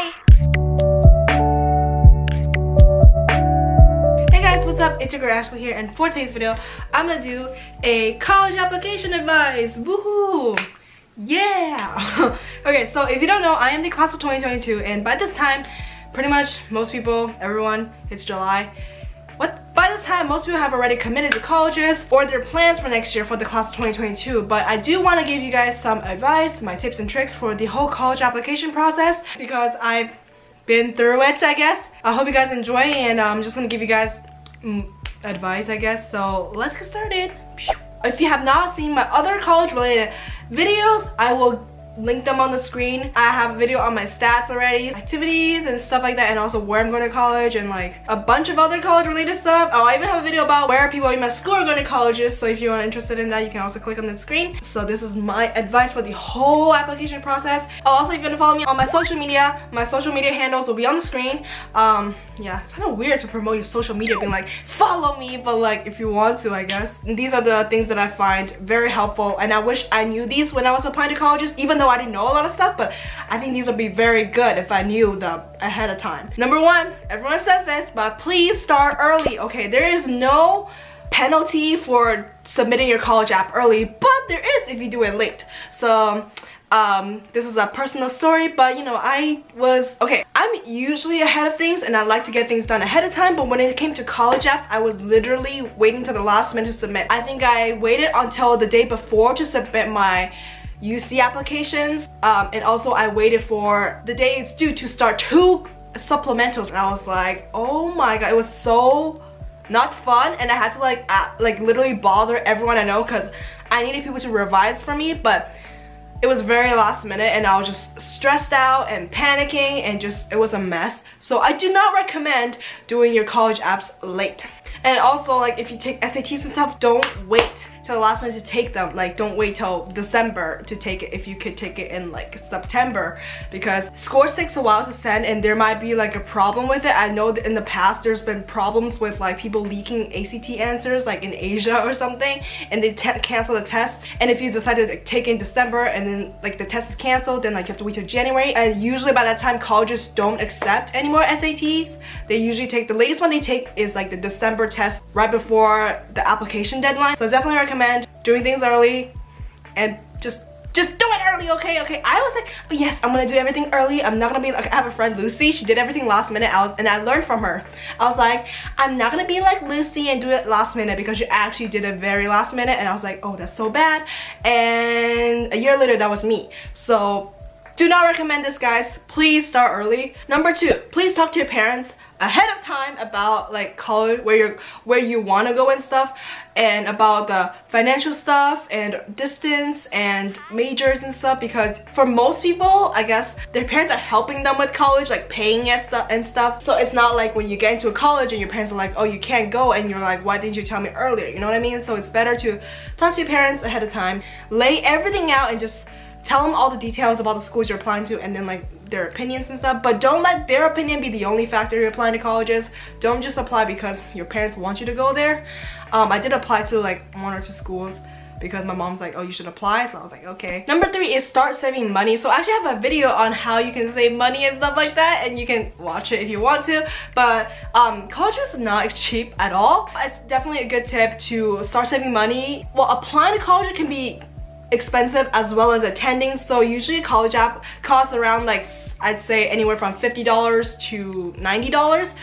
Bye! Hey guys, what's up? It's your girl Ashley here, and for today's video, I'm gonna do a college application advice. Woohoo! Yeah! Okay, so if you don't know, I am the class of 2022, and by this time, pretty much most people, everyone, it's July. By this time, most people have already committed to colleges or their plans for next year for the class of 2022. But I do want to give you guys some advice, my tips and tricks for the whole college application process because I've been through it, I guess. I hope you guys enjoy, and I'm just going to give you guys advice, I guess. So let's get started. If you have not seen my other college related videos, I will link them on the screen. I have a video on my stats already, activities and stuff like that, and also where I'm going to college and like a bunch of other college related stuff. Oh, I even have a video about where people in my school are going to colleges, so if you are interested in that, you can also click on the screen. So this is my advice for the whole application process. Also, if you want to follow me on my social media handles will be on the screen. Yeah, it's kind of weird to promote your social media being like follow me, but like if you want to, I guess. And these are the things that I find very helpful, and I wish I knew these when I was applying to colleges, even though I didn't know a lot of stuff, but I think these would be very good if I knew them ahead of time. Number one, everyone says this, but please start early. Okay, there is no penalty for submitting your college app early, but there is if you do it late. So this is a personal story, but you know, I'm usually ahead of things and I like to get things done ahead of time, but when it came to college apps, I was literally waiting to the last minute to submit. I think I waited until the day before to submit my UC applications, and also I waited for the day it's due to start 2 supplementals, and I was like, oh my god, it was so not fun, and I had to like literally bother everyone I know because I needed people to revise for me, but it was very last minute and I was just stressed out and panicking, and just it was a mess. So I do not recommend doing your college apps late. And also, like, if you take SATs and stuff, don't wait till the last minute to take them. Like, don't wait till December to take it if you could take it in like September, because scores takes a while to send and there might be like a problem with it. I know that in the past there's been problems with like people leaking ACT answers like in Asia or something, and they cancel the tests, and if you decide to take in December and then like the test is canceled, then like you have to wait till January, and usually by that time colleges don't accept any more SATs. They usually take, the latest one they take is like the December test right before the application deadline. So I definitely recommend doing things early, and just do it early. Okay, I was like, oh yes, I'm gonna do everything early. I'm not gonna be like, I have a friend Lucy, she did everything last minute, and I learned from her. I was like, I'm not gonna be like Lucy and do it last minute, because you actually did it very last minute, and I was like, oh, that's so bad. And a year later, that was me. So do not recommend this, guys. Please start early. Number 2, please talk to your parents ahead of time about like college, where you want to go and stuff, and about the financial stuff and distance and majors and stuff, because for most people, I guess, their parents are helping them with college, like paying it and stuff. So it's not like when you get into a college and your parents are like, oh, you can't go, and you're like, why didn't you tell me earlier? You know what I mean? So it's better to talk to your parents ahead of time, lay everything out, and just tell them all the details about the schools you're applying to, and then like their opinions and stuff. But don't let their opinion be the only factor you're applying to colleges. Don't just apply because your parents want you to go there. I did apply to like 1 or 2 schools because my mom's like, oh, you should apply, so I was like, okay. Number 3 is start saving money. So I actually have a video on how you can save money and stuff like that, and you can watch it if you want to. But college is not cheap at all. It's definitely a good tip to start saving money. Well, applying to college can be expensive as well as attending, so usually a college app costs around like, I'd say anywhere from $50 to $90.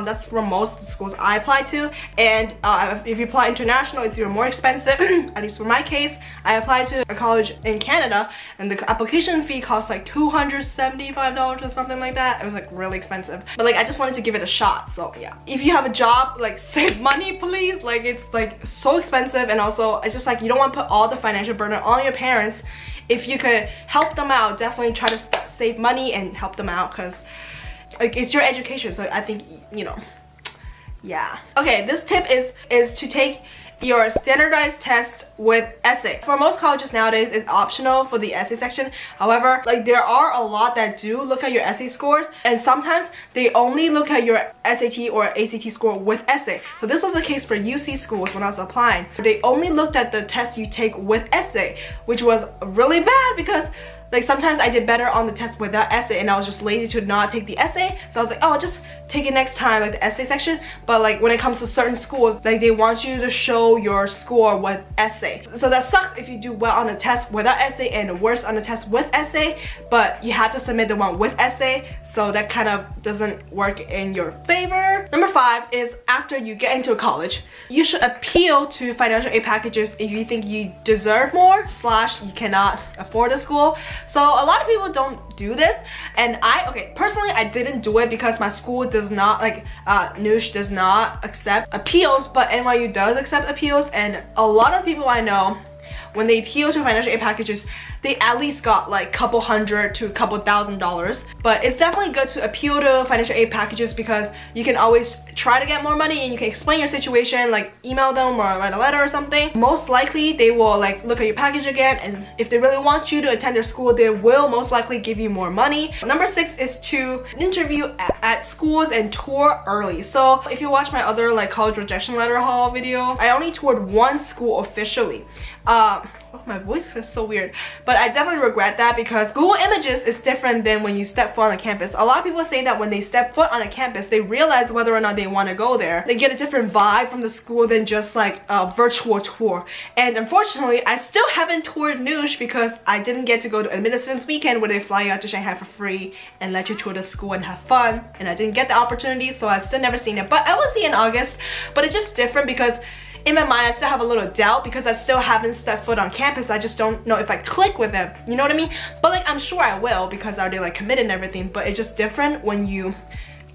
That's for most schools I apply to, and if you apply international, it's even more expensive. At least for my case, I applied to a college in Canada, and the application fee costs like $275 or something like that. It was like really expensive, but like I just wanted to give it a shot. So yeah, if you have a job, like save money, please. Like it's like so expensive, and also it's just like you don't want to put all the financial burden on your parents. If you could help them out, definitely try to save money and help them out, because like it's your education. So I think, you know, yeah. Okay, this tip is to take your standardized test with essay. For most colleges nowadays, it's optional for the essay section. However, like there are a lot that do look at your essay scores, and sometimes they only look at your SAT or ACT score with essay. So this was the case for UC schools when I was applying. They only looked at the test you take with essay, which was really bad because like sometimes I did better on the test without essay and I was just lazy to not take the essay, so I was like, oh, I'll just take it next time, like the essay section. But like when it comes to certain schools, like they want you to show your score with essay, so that sucks if you do well on the test without essay and worse on the test with essay, but you have to submit the one with essay, so that kind of doesn't work in your favor. Number 5 is after you get into college, you should appeal to financial aid packages if you think you deserve more / you cannot afford the school. So a lot of people don't do this, and personally I didn't do it because my school does not, like NUSH does not accept appeals, but NYU does accept appeals, and a lot of people I know, when they appeal to financial aid packages, they at least got like couple $100 to couple $1,000. But it's definitely good to appeal to financial aid packages because you can always try to get more money and you can explain your situation, like email them or write a letter or something. Most likely they will like look at your package again, and if they really want you to attend their school, they will most likely give you more money. Number 6 is to interview at schools and tour early. So if you watch my other like college rejection letter haul video, I only toured one school officially. My voice is so weird, but I definitely regret that because Google Images is different than when you step foot on a campus. A lot of people say that when they step foot on a campus, they realize whether or not they want to go there. They get a different vibe from the school than just like a virtual tour. And unfortunately, I still haven't toured NUSH because I didn't get to go to Admittance Weekend where they fly you out to Shanghai for free and let you tour the school and have fun. And I didn't get the opportunity, so I still never seen it. But I will see it in August. But it's just different because in my mind, I still have a little doubt because I still haven't stepped foot on campus. I just don't know if I click with them. You know what I mean? But like, I'm sure I will because I already like committed and everything. But it's just different when you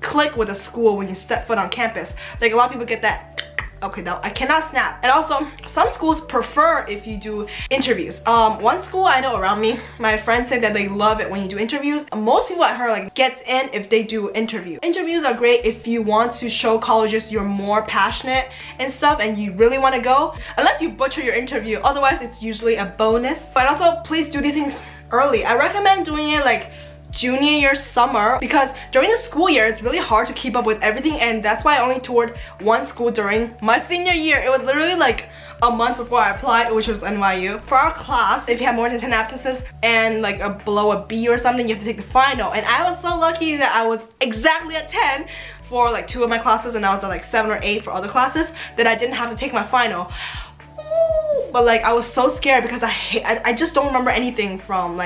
click with a school when you step foot on campus. Like a lot of people get that. Okay, no, I cannot snap. And also, some schools prefer if you do interviews. One school I know around me, my friends say that they love it when you do interviews. Most people I heard like gets in if they do interviews. Interviews are great if you want to show colleges you're more passionate and stuff and you really want to go. Unless you butcher your interview, otherwise it's usually a bonus. But also, please do these things early. I recommend doing it like junior year summer because during the school year it's really hard to keep up with everything, and that's why I only toured one school during my senior year. It was literally like a month before I applied, which was NYU. For our class, if you have more than 10 absences and like below a B or something, you have to take the final, and I was so lucky that I was exactly at 10 for like 2 of my classes, and I was at like 7 or 8 for other classes, that I didn't have to take my final. But like I was so scared because I just don't remember anything from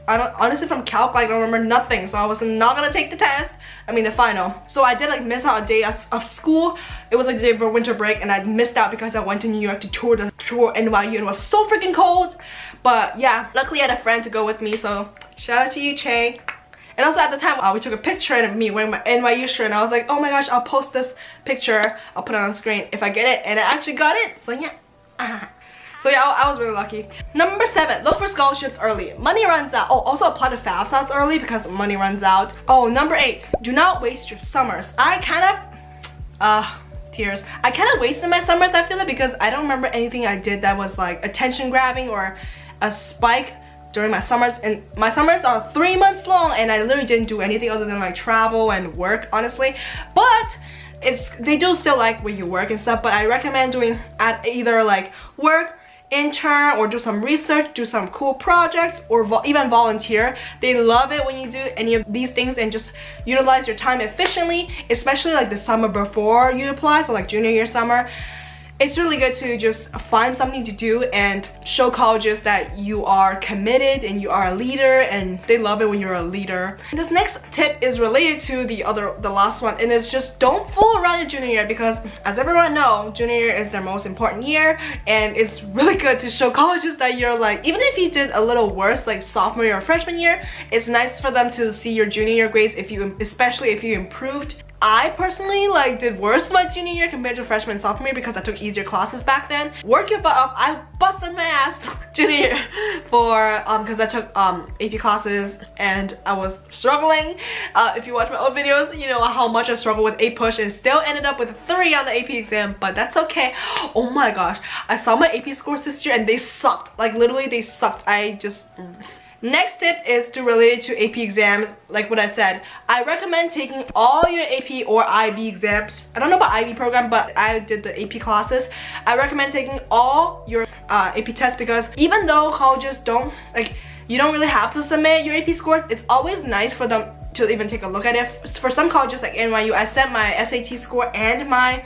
I don't, honestly from calc, like, I don't remember nothing, so I was not gonna take the test, the final. So I did like miss out a day of school. It was like the day for winter break, and I missed out because I went to New York to tour NYU, and it was so freaking cold. But yeah, luckily I had a friend to go with me, so shout out to you, Che. And also at the time, we took a picture of me wearing my NYU shirt, and I was like, oh my gosh, I'll post this picture, I'll put it on the screen if I get it, and I actually got it, so yeah. So yeah, I was really lucky. Number 7, look for scholarships early. Money runs out. Oh, also apply to FAFSAs early because money runs out. Oh, number 8, do not waste your summers. I kind of wasted my summers, I feel it, because I don't remember anything I did that was like attention grabbing or a spike during my summers. And my summers are 3 months long, and I literally didn't do anything other than like travel and work, honestly. But they do still like when you work and stuff, but I recommend doing at either like work, intern, or do some research, do some cool projects, or even volunteer. They love it when you do any of these things and just utilize your time efficiently, especially like the summer before you apply, so like junior year summer. It's really good to just find something to do and show colleges that you are committed and you are a leader, and they love it when you're a leader. This next tip is related to the last one, and it's just don't fool around your junior year, because as everyone knows, junior year is their most important year, and it's really good to show colleges that you're like, even if you did a little worse like sophomore year or freshman year, it's nice for them to see your junior year grades, especially if you improved. I personally like did worse my junior year compared to freshman and sophomore year because I took easier classes back then. Work your butt off. I busted my ass junior year for because I took AP classes and I was struggling. If you watch my old videos, you know how much I struggled with AP Push and still ended up with a 3 on the AP exam, but that's okay. Oh my gosh, I saw my AP scores this year and they sucked. Like literally they sucked. Next tip is to relate it to AP exams. Like what I said, I recommend taking all your AP or IB exams. I don't know about IB program, but I did the AP classes. I recommend taking all your AP tests, because even though colleges don't, like, you don't really have to submit your AP scores. It's always nice for them to even take a look at it. For some colleges like NYU, I sent my SAT score and my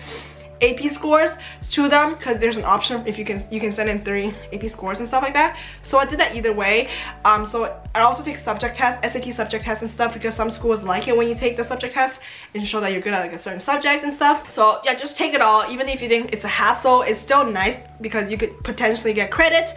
AP scores to them because there's an option if you can send in 3 AP scores and stuff like that. So I did that either way. So I also take subject tests, SAT subject tests and stuff, because some schools like it when you take the subject test and show that you're good at like a certain subject and stuff. So yeah, just take it all. Even if you think it's a hassle, it's still nice because you could potentially get credit,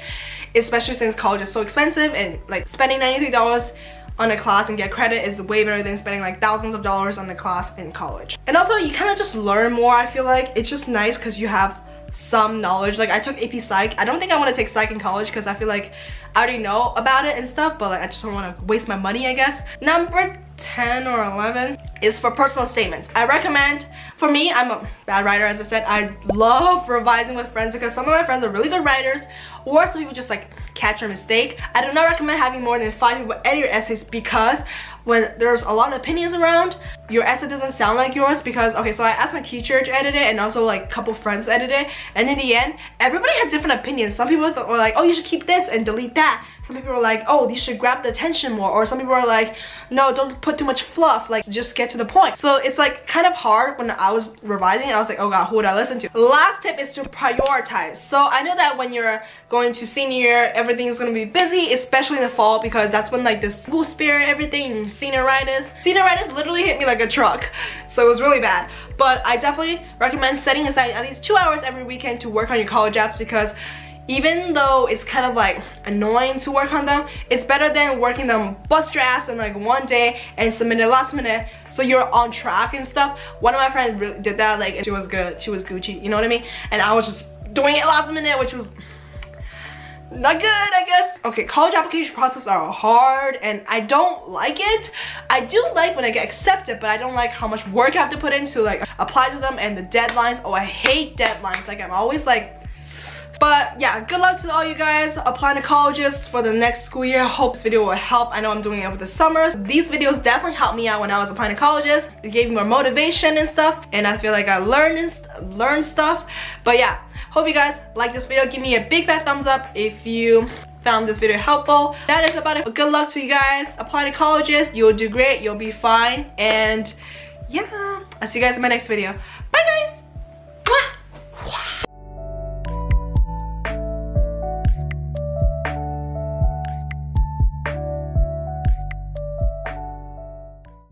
especially since college is so expensive, and like spending $93 on a class and get credit is way better than spending like thousands of dollars on a class in college. And also you kind of just learn more. I feel like it's just nice because you have some knowledge. Like I took AP Psych. I don't think I want to take Psych in college because I feel like I already know about it and stuff, but like I just don't want to waste my money, I guess. Number 10 or 11 is for personal statements. I recommend, for me, I'm a bad writer, as I said. I love revising with friends because some of my friends are really good writers, or some people just like catch your mistake. I do not recommend having more than 5 people edit your essays because when there's a lot of opinions around, your essay doesn't sound like yours. Because okay, so I asked my teacher to edit it and also like a couple friends to edit it, and in the end everybody had different opinions. Some people were like, oh, you should keep this and delete that. Some people were like, oh, you should grab the attention more, or some people were like, no, don't put too much fluff, like just get to the point. So it's like kind of hard. When I was revising, I was like, oh god, who would I listen to? Last tip is to prioritize. So I know that when you're going to senior year, everything's gonna be busy, especially in the fall, because that's when like the school spirit, everything, senioritis literally hit me like a truck. So it was really bad. But I definitely recommend setting aside at least 2 hours every weekend to work on your college apps, because even though it's kind of like annoying to work on them, it's better than working them bust your ass in like one day and submit it last minute so you're on track and stuff. One of my friends really did that, like she was good, she was Gucci, you know what I mean? And I was just doing it last minute, which was not good, I guess. Okay, college application process are hard and I don't like it. I do like when I get accepted, but I don't like how much work I have to put in to like apply to them, and the deadlines. Oh, I hate deadlines. Like I'm always like, but yeah, good luck to all you guys applying to colleges for the next school year. Hope this video will help. I know I'm doing it over the summers. These videos definitely helped me out when I was applying to colleges. It gave me more motivation and stuff, and I feel like I learned stuff. But yeah, hope you guys like this video. Give me a big fat thumbs up if you found this video helpful. That is about it. Good luck to you guys applying to colleges. You'll do great. You'll be fine. And yeah, I'll see you guys in my next video. Bye guys.